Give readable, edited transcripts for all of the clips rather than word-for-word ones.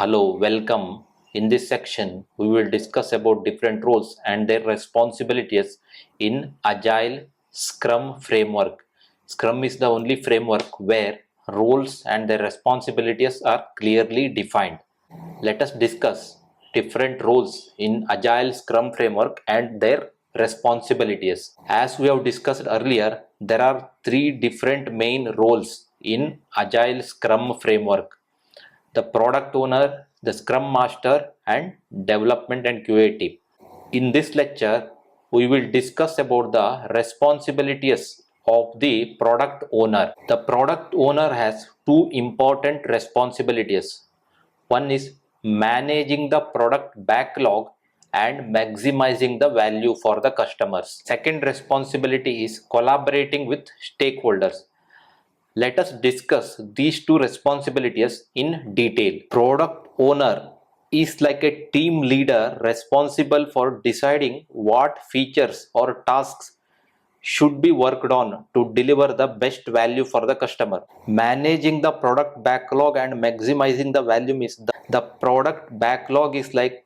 Hello, welcome. In this section, we will discuss about different roles and their responsibilities in Agile Scrum framework. Scrum is the only framework where roles and their responsibilities are clearly defined. Let us discuss different roles in Agile Scrum framework and their responsibilities. As we have discussed earlier, there are three different main roles in Agile Scrum framework: the product owner, the scrum master, and development and QA team. In this lecture, we will discuss about the responsibilities of the product owner. The product owner has two important responsibilities. One is managing the product backlog and maximizing the value for the customers. Second responsibility is collaborating with stakeholders. Let us discuss these two responsibilities in detail. Product owner is like a team leader responsible for deciding what features or tasks should be worked on to deliver the best value for the customer. Managing the product backlog and maximizing the value means the product backlog is like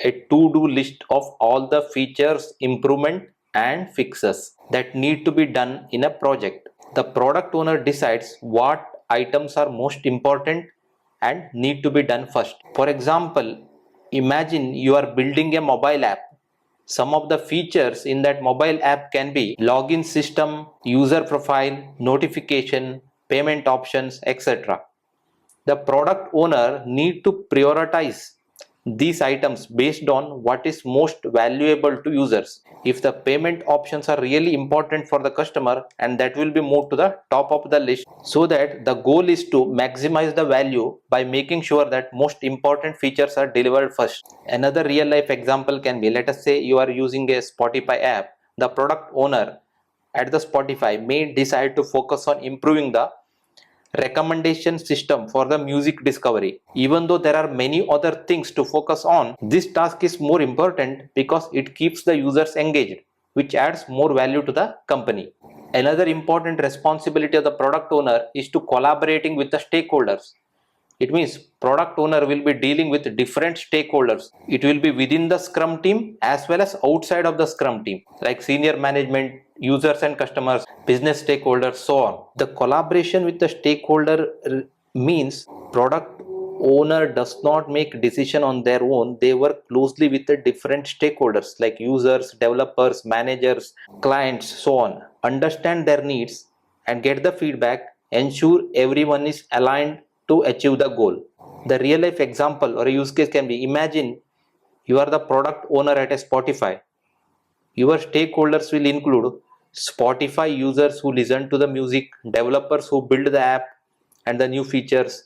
a to-do list of all the features, improvement and fixes that need to be done in a project. The product owner decides what items are most important and need to be done first. For example, imagine you are building a mobile app. Some of the features in that mobile app can be login system, user profile, notification, payment options, etc. The product owner need to prioritize these items based on what is most valuable to users. If the payment options are really important for the customer, and that will be moved to the top of the list, so that the goal is to maximize the value by making sure that most important features are delivered first. Another real life example can be, let us say you are using a Spotify app. The product owner at the Spotify may decide to focus on improving the recommendation system for the music discovery. Even though there are many other things to focus on, this task is more important because it keeps the users engaged, which adds more value to the company. Another important responsibility of the product owner is to collaborating with the stakeholders. It means product owner will be dealing with different stakeholders. It will be within the Scrum team as well as outside of the Scrum team, like senior management, users and customers, business stakeholders, so on. The collaboration with the stakeholder means product owner does not make decision on their own. They work closely with the different stakeholders like users, developers, managers, clients, so on. Understand their needs and get the feedback. Ensure everyone is aligned to achieve the goal. The real life example or a use case can be, imagine you are the product owner at a Spotify. Your stakeholders will include Spotify users who listen to the music, developers who build the app and the new features,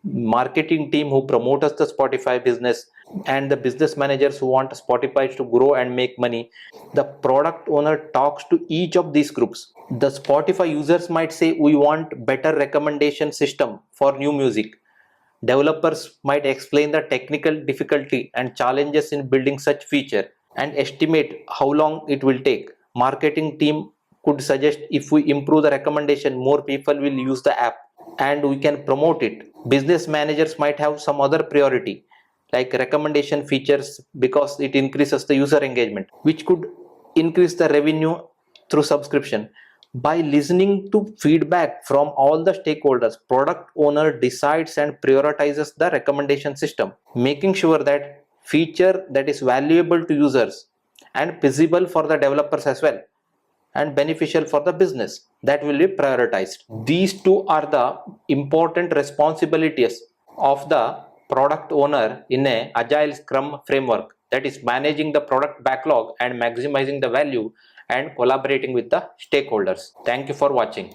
marketing team who promotes the Spotify business, and the business managers who want Spotify to grow and make money. The product owner talks to each of these groups. The Spotify users might say, we want better recommendation system for new music. Developers might explain the technical difficulty and challenges in building such feature and estimate how long it will take. Marketing team could suggest, if we improve the recommendation, more people will use the app and we can promote it. Business managers might have some other priority like recommendation features because it increases the user engagement, which could increase the revenue through subscription. By listening to feedback from all the stakeholders, product owner decides and prioritizes the recommendation system, making sure that feature that is valuable to users and visible for the developers as well and beneficial for the business, that will be prioritized. These two are the important responsibilities of the product owner in a Agile Scrum framework, that is managing the product backlog and maximizing the value and collaborating with the stakeholders. Thank you for watching.